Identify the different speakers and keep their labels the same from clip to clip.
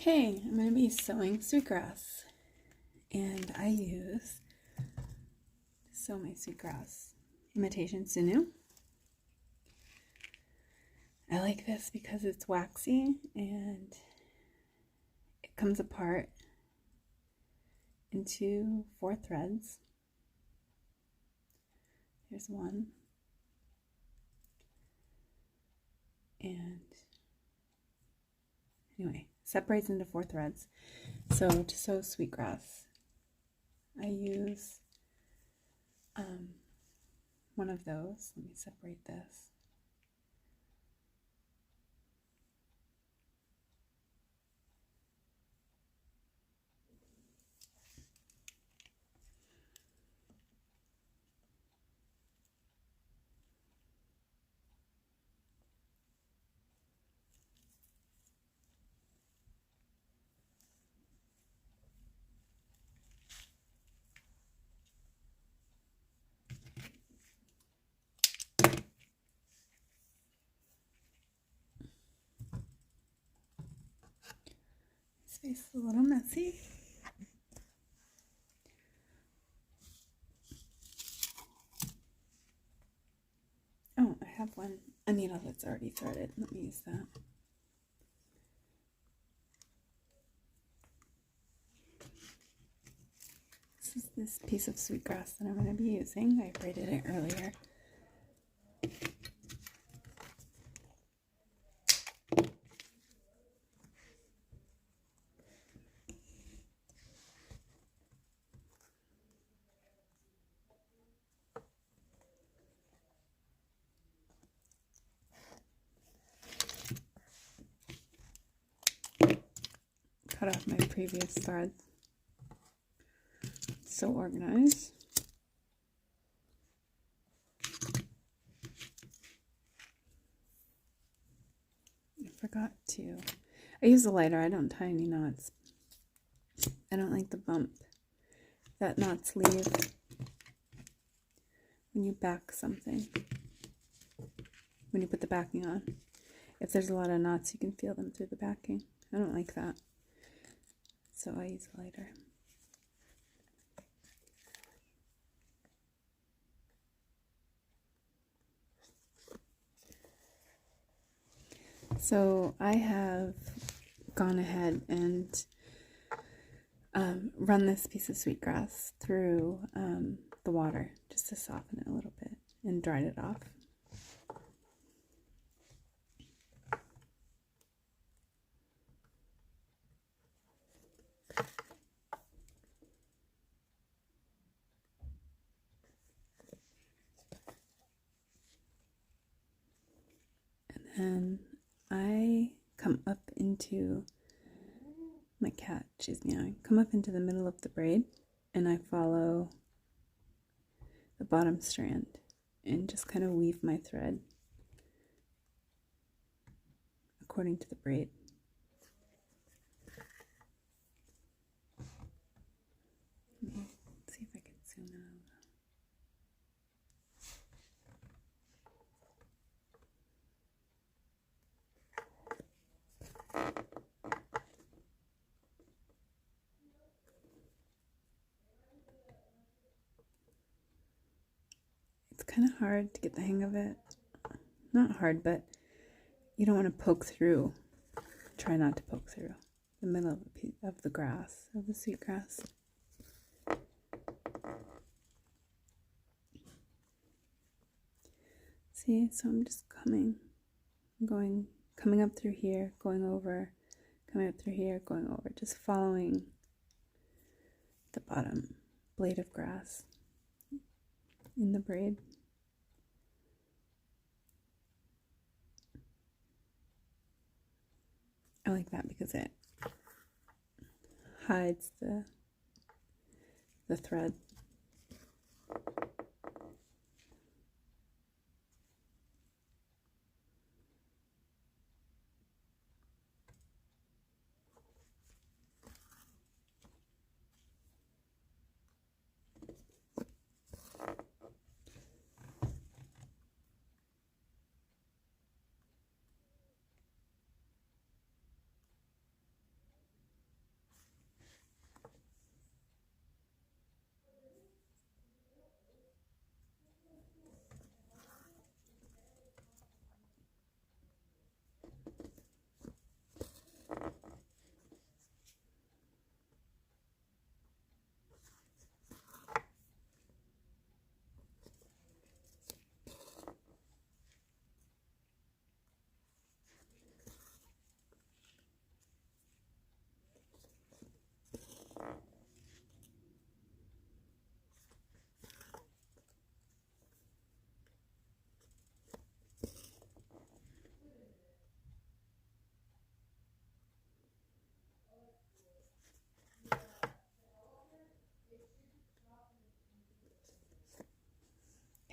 Speaker 1: Okay, I'm going to be sewing sweetgrass, and I use sew my sweetgrass imitation sinew. I like this because it's waxy and it comes apart into 4 threads. Here's one, and anyway, separates into 4 threads. So to sew sweetgrass, I use one of those. Let me separate this. This space is a little messy. Oh, I have a needle that's already threaded. Let me use that. This is this piece of sweetgrass that I'm going to be using. I braided it earlier. Cut off my previous threads. So organized. I forgot to. I use a lighter. I don't tie any knots. I don't like the bump that knots leave when you back something. When you put the backing on. If there's a lot of knots, you can feel them through the backing. I don't like that. So I use a lighter. So I have gone ahead and run this piece of sweetgrass through the water just to soften it a little bit and dried it off. And I come up into, my cat, she's meowing, come up into the middle of the braid and I follow the bottom strand and just kind of weave my thread according to the braid. Let me see if I can zoom in. It's kind of hard to get the hang of it. Not hard, but you don't want to poke through. Try not to poke through the middle of the grass, of the sweetgrass. See, so I'm just coming up through here, going over, coming up through here, going over, just following the bottom blade of grass in the braid. I like that because it hides the thread.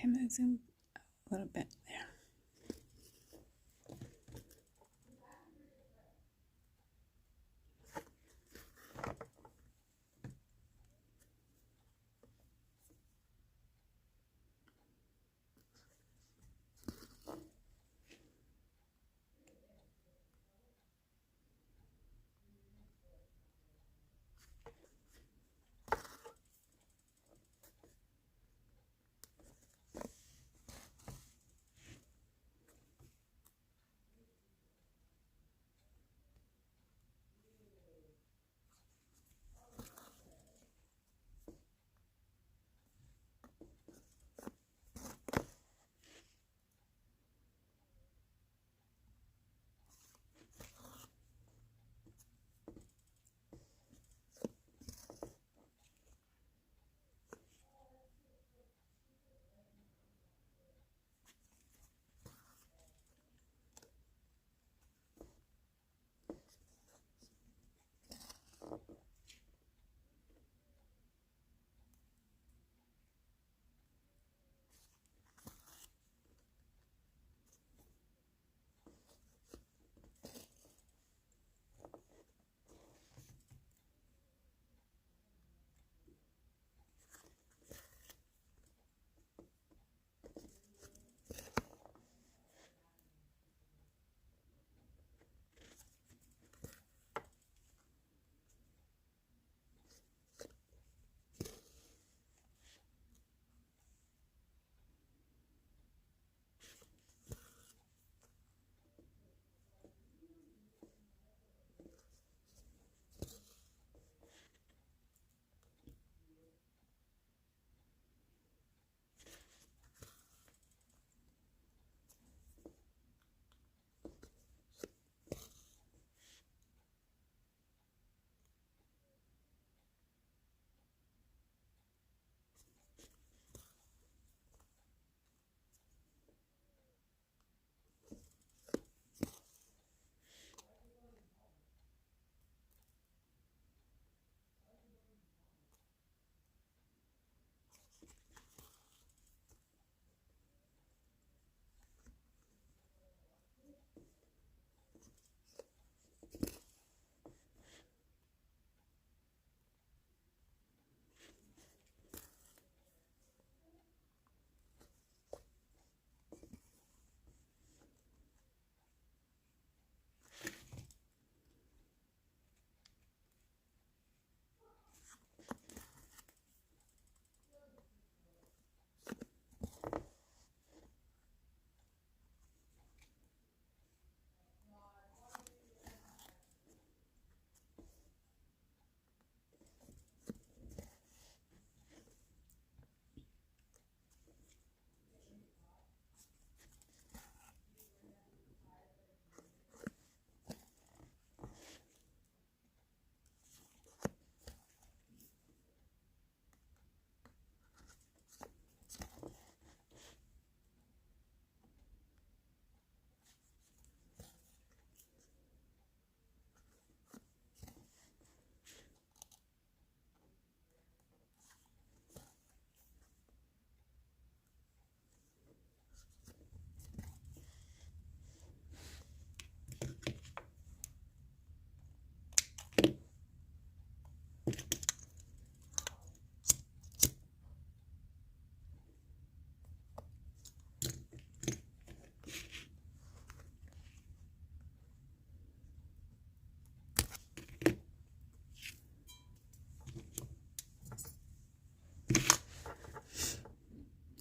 Speaker 1: Okay, I'm going to zoom a little bit there.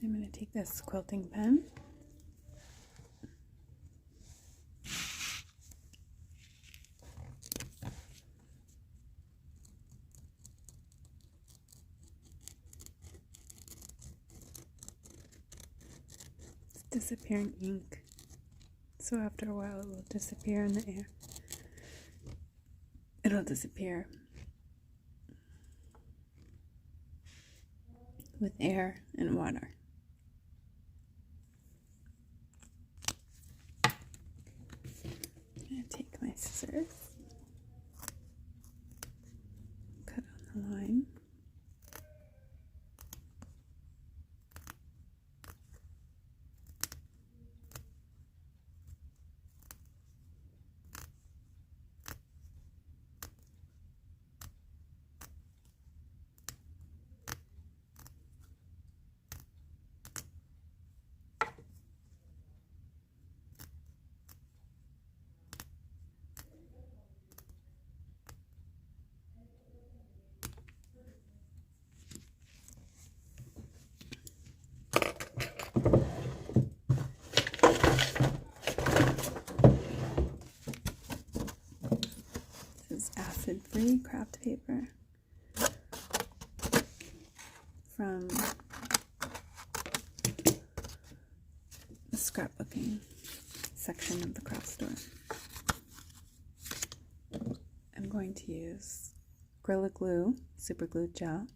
Speaker 1: I'm going to take this quilting pen. It's disappearing ink, so after a while it will disappear in the air. It'll disappear with air and water. I'm going to take my scissors, cut on the line. free craft paper from the scrapbooking section of the craft store. I'm going to use Gorilla Glue super glue gel.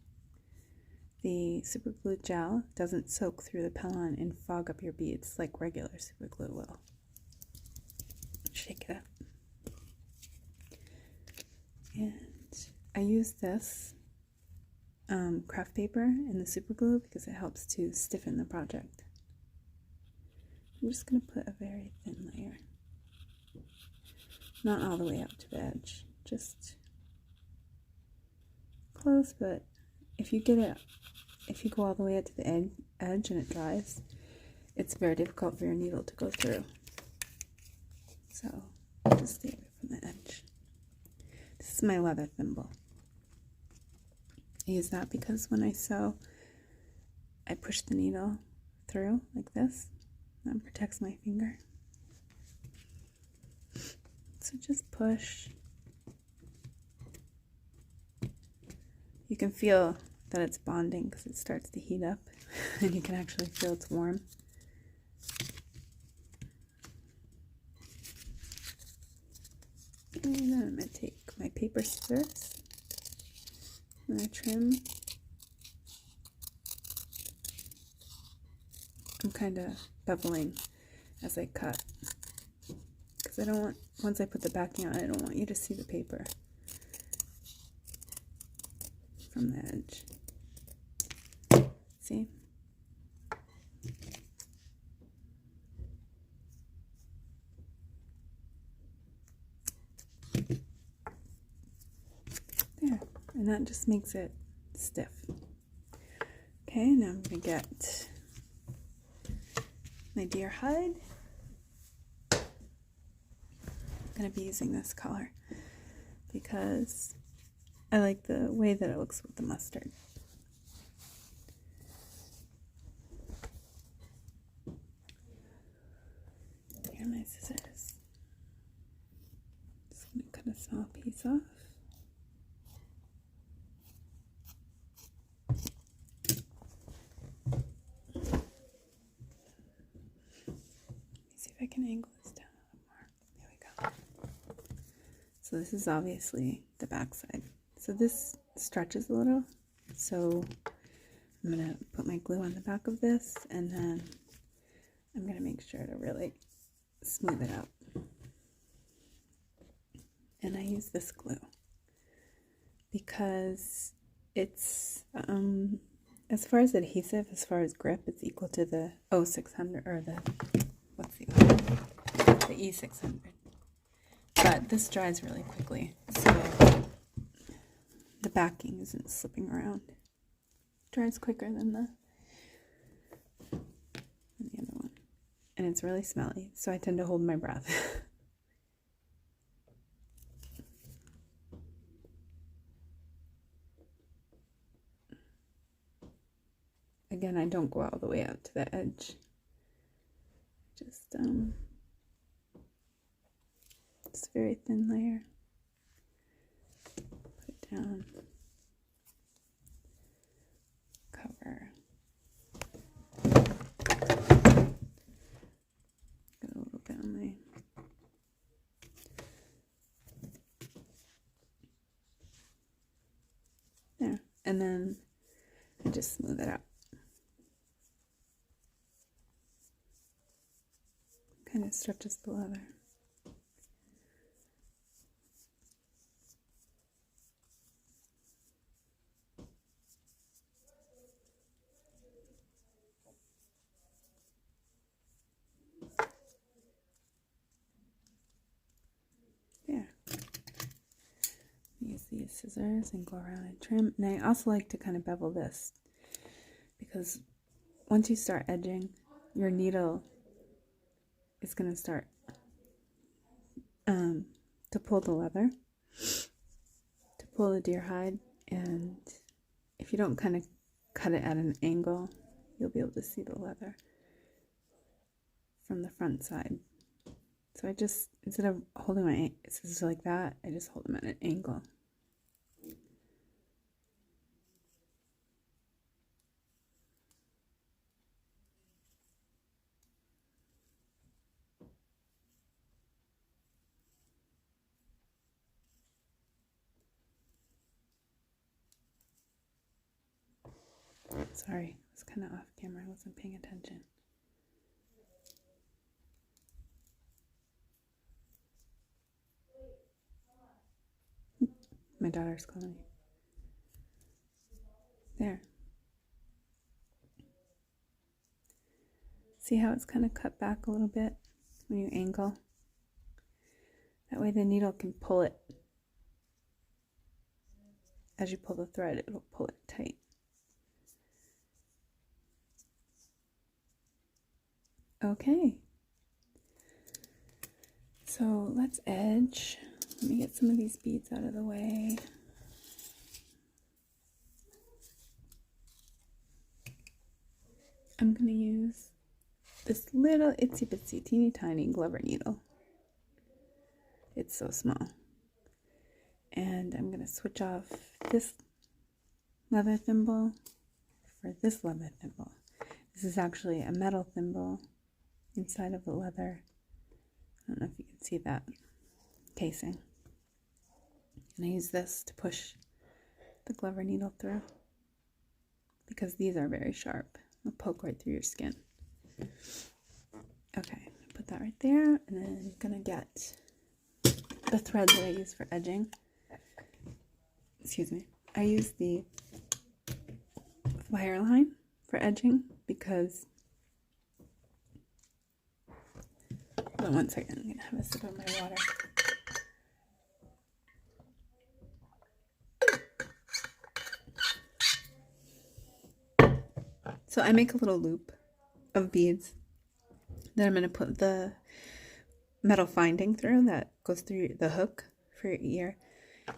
Speaker 1: The super glue gel doesn't soak through the Pellon and fog up your beads like regular super glue will. Shake it up. And I use this craft paper in the super glue because it helps to stiffen the project. I'm just going to put a very thin layer. Not all the way up to the edge, just close, but if you go all the way up to the edge and it dries, it's very difficult for your needle to go through. So just stay away from the edge. This is my leather thimble. I use that because when I sew, I push the needle through like this. That protects my finger. So just push. You can feel that it's bonding because it starts to heat up and you can actually feel it's warm. And then I'm going to take my paper scissors and I trim. I'm kind of beveling as I cut because I don't want, once I put the backing on, I don't want you to see the paper from the edge. See? There, and that just makes it stiff. Okay, now I'm going to get my deer hide. I'm going to be using this color because I like the way that it looks with the mustard. Here are my scissors. Just going to cut a small piece off. I can angle this down a little more. There we go. So this is obviously the back side. So this stretches a little. So I'm going to put my glue on the back of this and then I'm going to make sure to really smooth it out. And I use this glue because it's, as far as adhesive, as far as grip, it's equal to the 0600 or the what's the other one? The E600. But this dries really quickly, so the backing isn't slipping around. It dries quicker than the other one. And it's really smelly, so I tend to hold my breath. Again, I don't go all the way out to the edge. Just a very thin layer. Put it down. Cover. Got a little bit on my there, and then I just smooth it out. Kind of stretches the leather. There. Use these scissors and go around and trim. And I also like to kind of bevel this because once you start edging, your needle is going to start to pull the leather, to pull the deer hide, and if you don't kind of cut it at an angle, you'll be able to see the leather from the front side. So I just, instead of holding my scissors like that, I just hold them at an angle Sorry, I was kind of off camera. I wasn't paying attention. My daughter's calling me. There. See how it's kind of cut back a little bit when you angle? That way the needle can pull it. As you pull the thread, it'll pull it tight. Okay. So let's edge. Let me get some of these beads out of the way. I'm going to use this little itsy bitsy teeny tiny Glover needle. It's so small. And I'm going to switch off this leather thimble for this leather thimble. This is actually a metal thimble inside of the leather. I don't know if you can see that casing. And I use this to push the Glover needle through because these are very sharp. They'll poke right through your skin. Okay, put that right there, and then I'm gonna get the thread that I use for edging. Excuse me. I use the wire line for edging because, hold on one second, I'm gonna have a sip of my water. So I make a little loop of beads that I'm going to put the metal finding through that goes through the hook for your ear,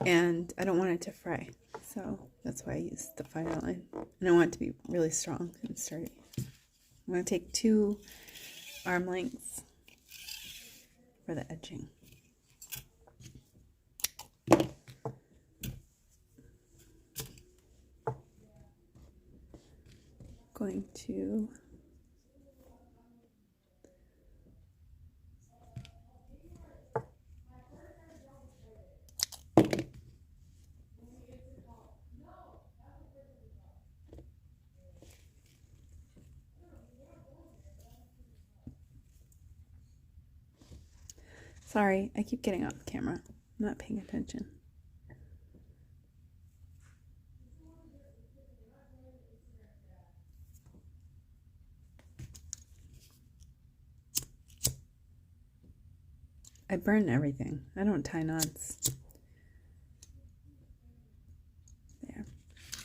Speaker 1: and I don't want it to fray, so that's why I use the fire line, and I want it to be really strong and sturdy. I'm going to take 2 arm lengths for the edging. Going to sorry, I keep getting off camera. I'm not paying attention. I burn everything. I don't tie knots. There.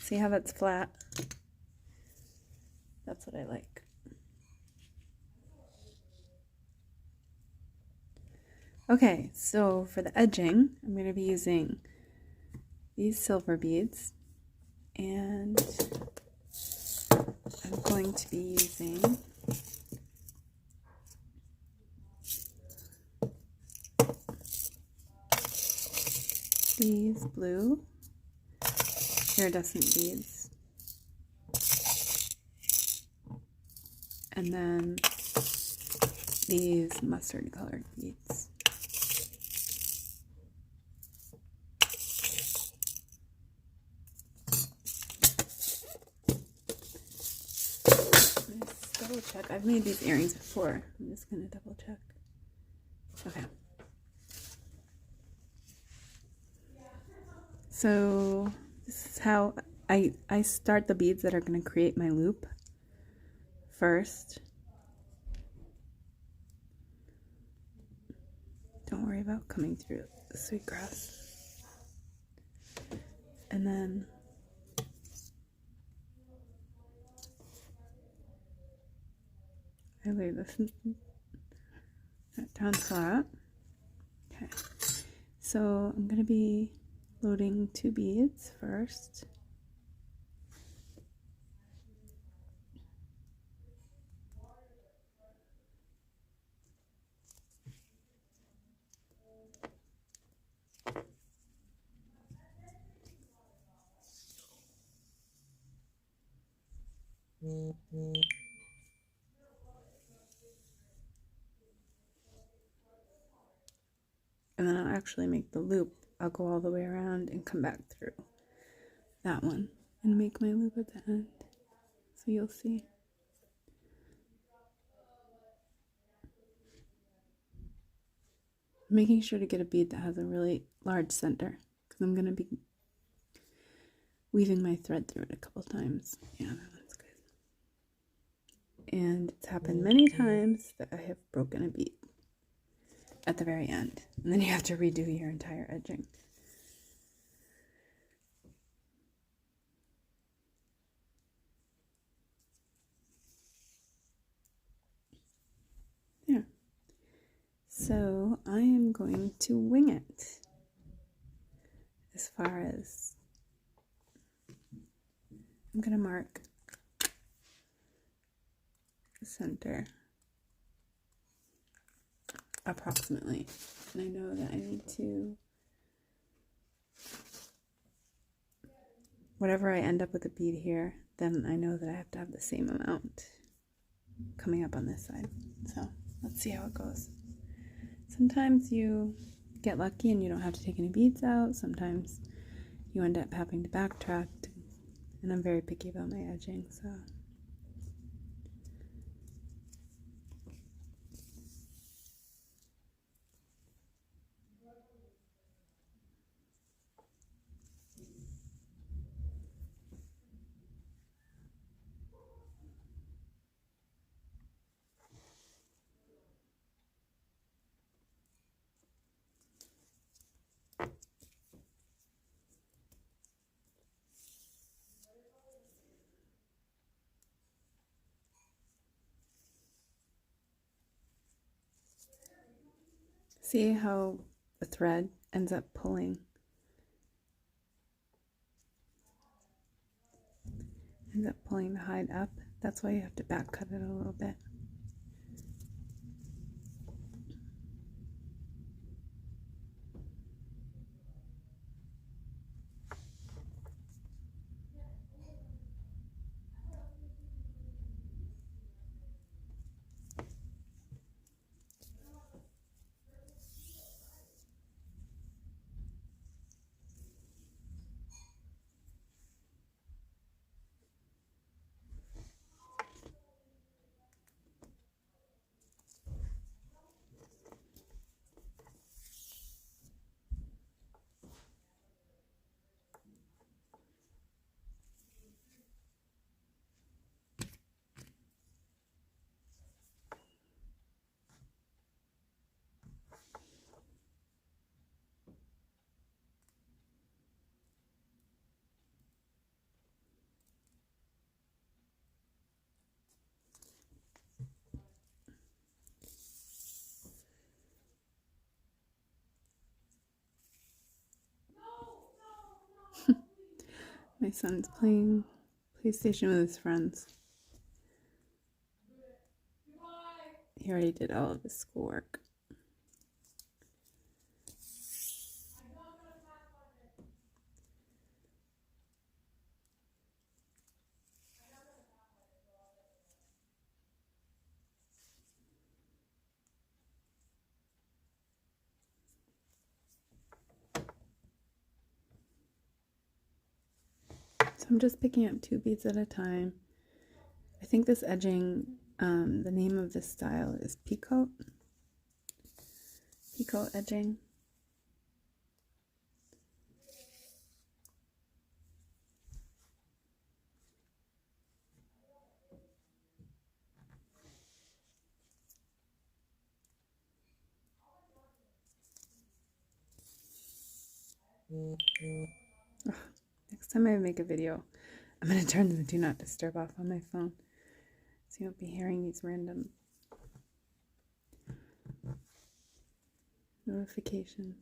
Speaker 1: See how that's flat? That's what I like. Okay, so for the edging, I'm going to be using these silver beads, and I'm going to be using these blue iridescent beads, and then these mustard colored beads. Let's double check. I've made these earrings before. I'm just going to double check. Okay. So this is how I start the beads that are going to create my loop first. Don't worry about coming through the sweetgrass. And then I lay this down flat. Okay. So I'm going to be loading 2 beads first. And then I'll actually make the loop. I'll go all the way around and come back through that one and make my loop at the end. So you'll see. Making sure to get a bead that has a really large center, because I'm going to be weaving my thread through it a couple times. Yeah, that one's good. And it's happened many times that I have broken a bead at the very end, and then you have to redo your entire edging. There. So I am going to wing it as far as I'm going to mark the center approximately. And I know that I need to, whatever I end up with a bead here, then I know that I have to have the same amount coming up on this side. So let's see how it goes. Sometimes you get lucky and you don't have to take any beads out. Sometimes you end up having to backtrack, and I'm very picky about my edging, so. See how the thread ends up pulling the hide up? That's why you have to back cut it a little bit. My son's playing PlayStation with his friends. He already did all of his schoolwork. So I'm just picking up 2 beads at a time. I think this edging, the name of this style is picot edging. Ugh, next time I make a video, I'm going to turn the do not disturb off on my phone, so you won't be hearing these random notifications.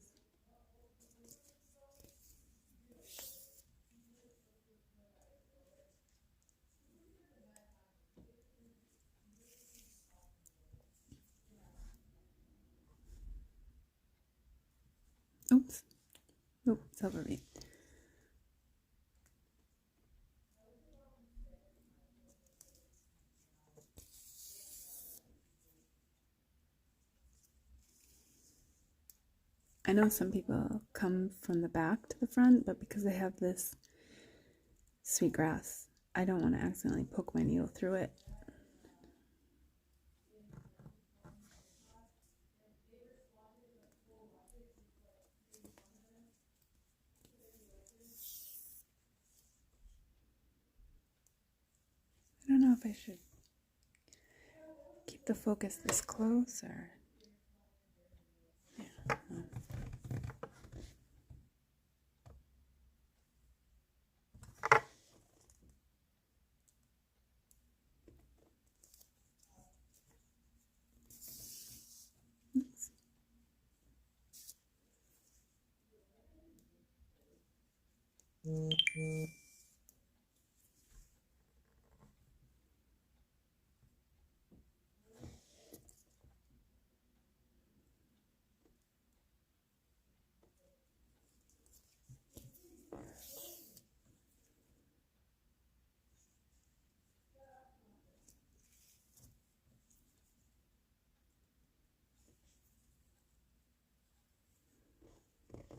Speaker 1: Oops. Oh, silver bead. I know some people come from the back to the front, but because they have this sweetgrass I don't want to accidentally poke my needle through it. I don't know if I should keep the focus this close or... Yeah. Oops.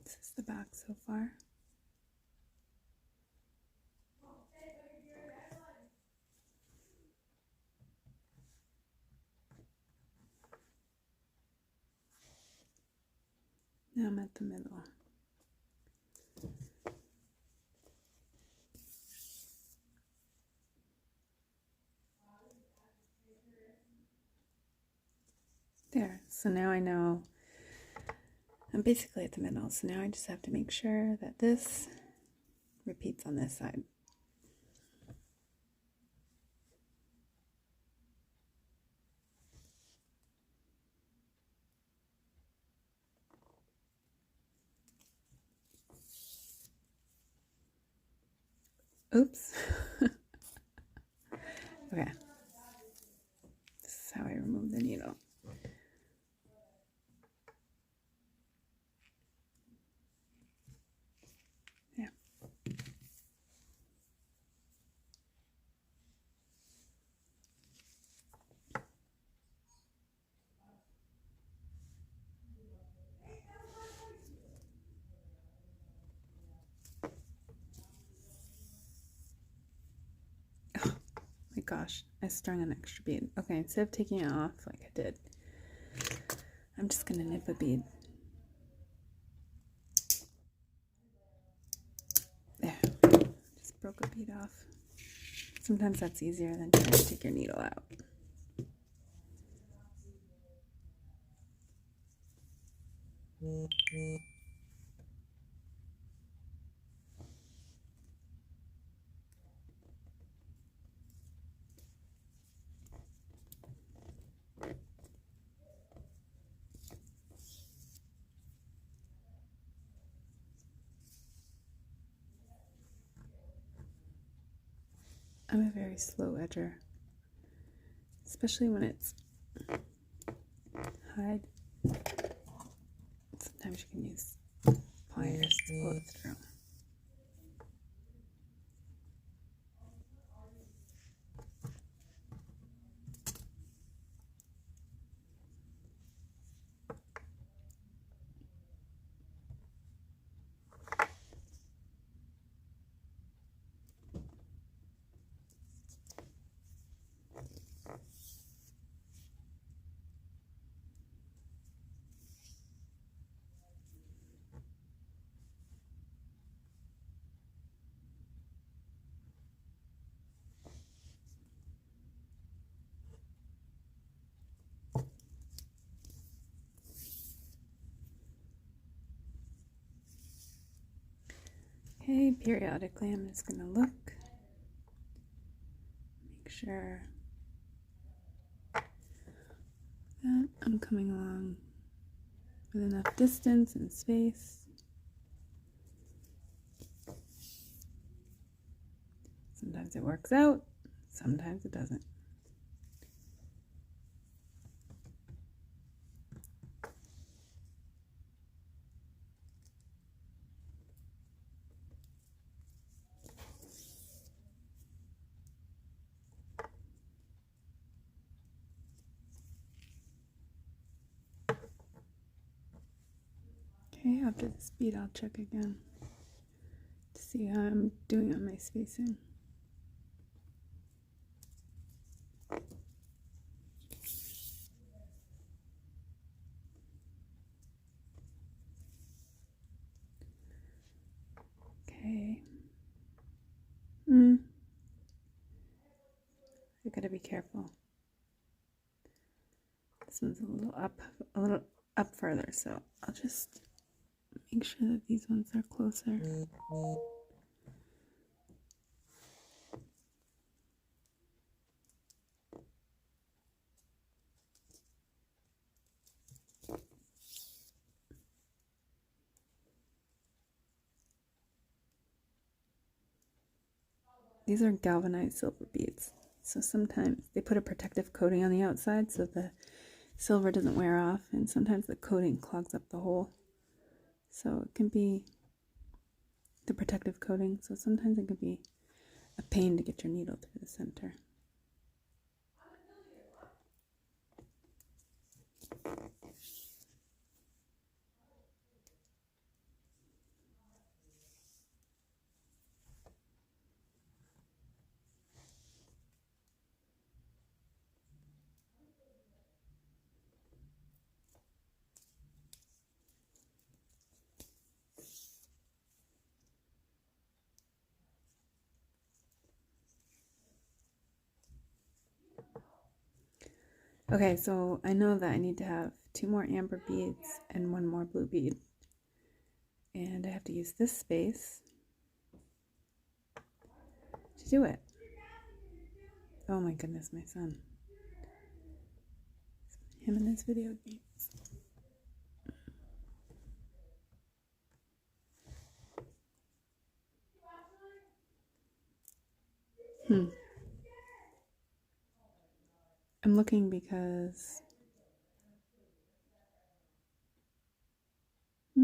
Speaker 1: This is the back so far. Now I'm at the middle. There, so now I know I'm basically at the middle, so now I just have to make sure that this repeats on this side. Oops. Okay. This is how I remove the needle. Yeah. Oh my gosh, I strung an extra bead. Okay, instead of taking it off like I did, I'm just gonna nip a bead. There. Just broke a bead off. Sometimes that's easier than trying to take your needle out. I'm a very slow edger, especially when it's hide. Sometimes you can use pliers to pull it through. Okay, periodically I'm just gonna look, make sure that I'm coming along with enough distance and space. Sometimes it works out, sometimes it doesn't. Okay, after this bead I'll check again to see how I'm doing on my spacing. Okay. I gotta be careful. This one's a little up further, so I'll just make sure that these ones are closer. These are galvanized silver beads. So sometimes they put a protective coating on the outside so the silver doesn't wear off, and sometimes the coating clogs up the hole. So it can be the protective coating, so sometimes it can be a pain to get your needle through the center. Okay, so I know that I need to have 2 more amber beads and 1 more blue bead. And I have to use this space to do it. Oh my goodness, my son. Him and his video games. I'm looking because I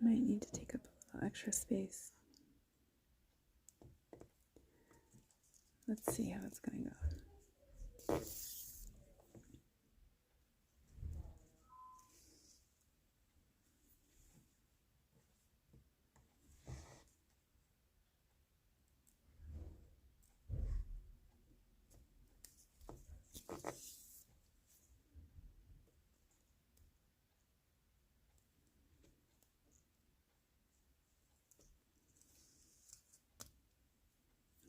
Speaker 1: might need to take up a little extra space. Let's see how it's going to go.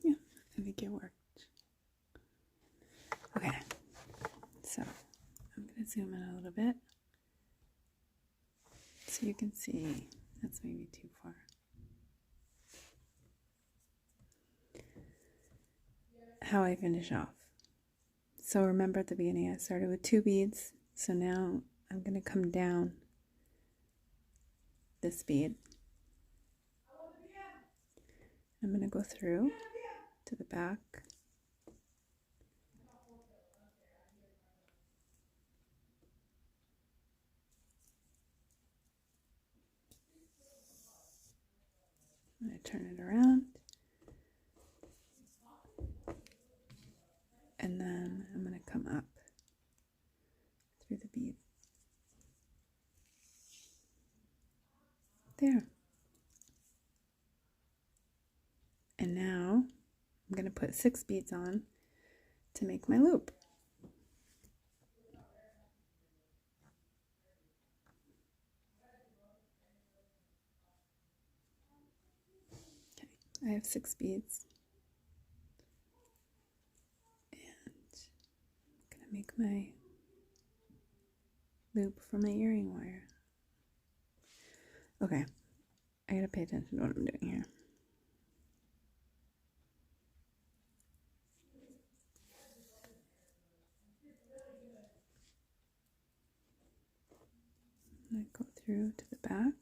Speaker 1: Yeah, I think it worked. Okay, so I'm going to zoom in a little bit so you can see. That's maybe too far. How I finish off. So remember at the beginning I started with 2 beads, so now I'm going to come down this bead. I'm going to go through to the back. I'm going to turn it around. And then I'm going to come up through the bead. There. And now I'm going to put 6 beads on to make my loop. Okay, I have 6 beads. And I'm going to make my loop for my earring wire. Okay, I gotta pay attention to what I'm doing here. I'm gonna go through to the back.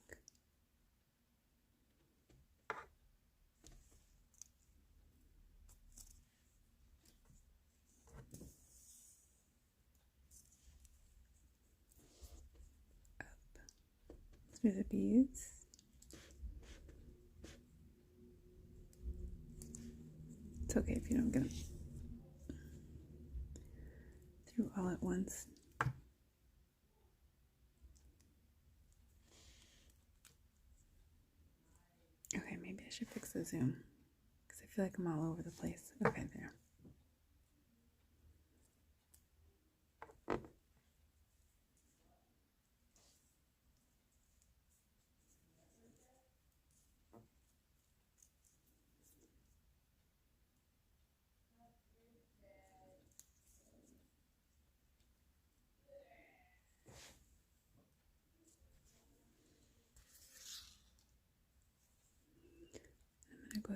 Speaker 1: Up through the beads. It's okay if you don't get them through all at once. Okay, maybe I should fix the zoom because I feel like I'm all over the place. Okay, there.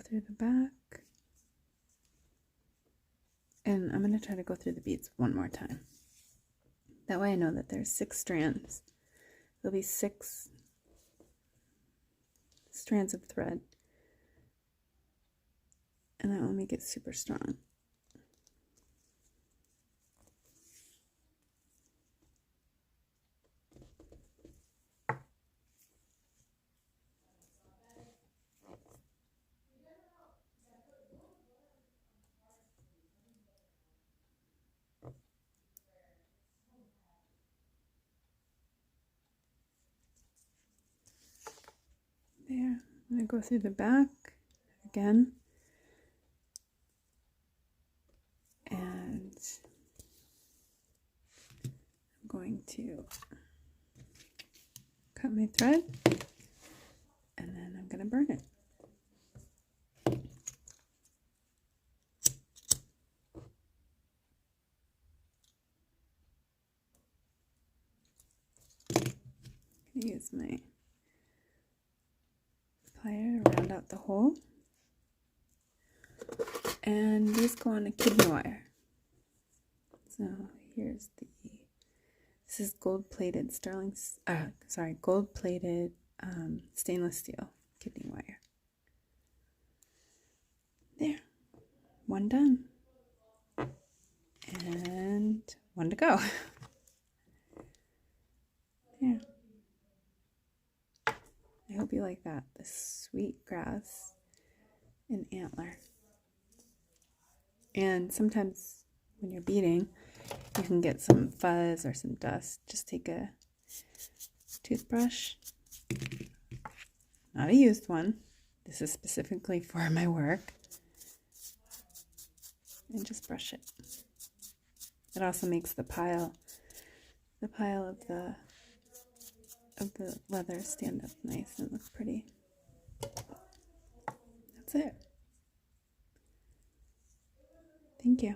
Speaker 1: through the back. And I'm going to try to go through the beads one more time. That way I know that there's 6 strands. There'll be 6 strands of thread. And that will make it super strong. There, I'm going to go through the back again. And I'm going to cut my thread. And then I'm going to burn it. I'm going to use my plier to round out the hole. And these go on a kidney wire. So here's this is gold-plated gold-plated stainless steel kidney wire. There, one done. And one to go. There. I hope you like that. The Sweetgrass and antler. And sometimes when you're beading, you can get some fuzz or some dust. Just take a toothbrush, not a used one. This is specifically for my work. And just brush it. It also makes the pile of the leather stand up nice and look pretty. That's it. Thank you.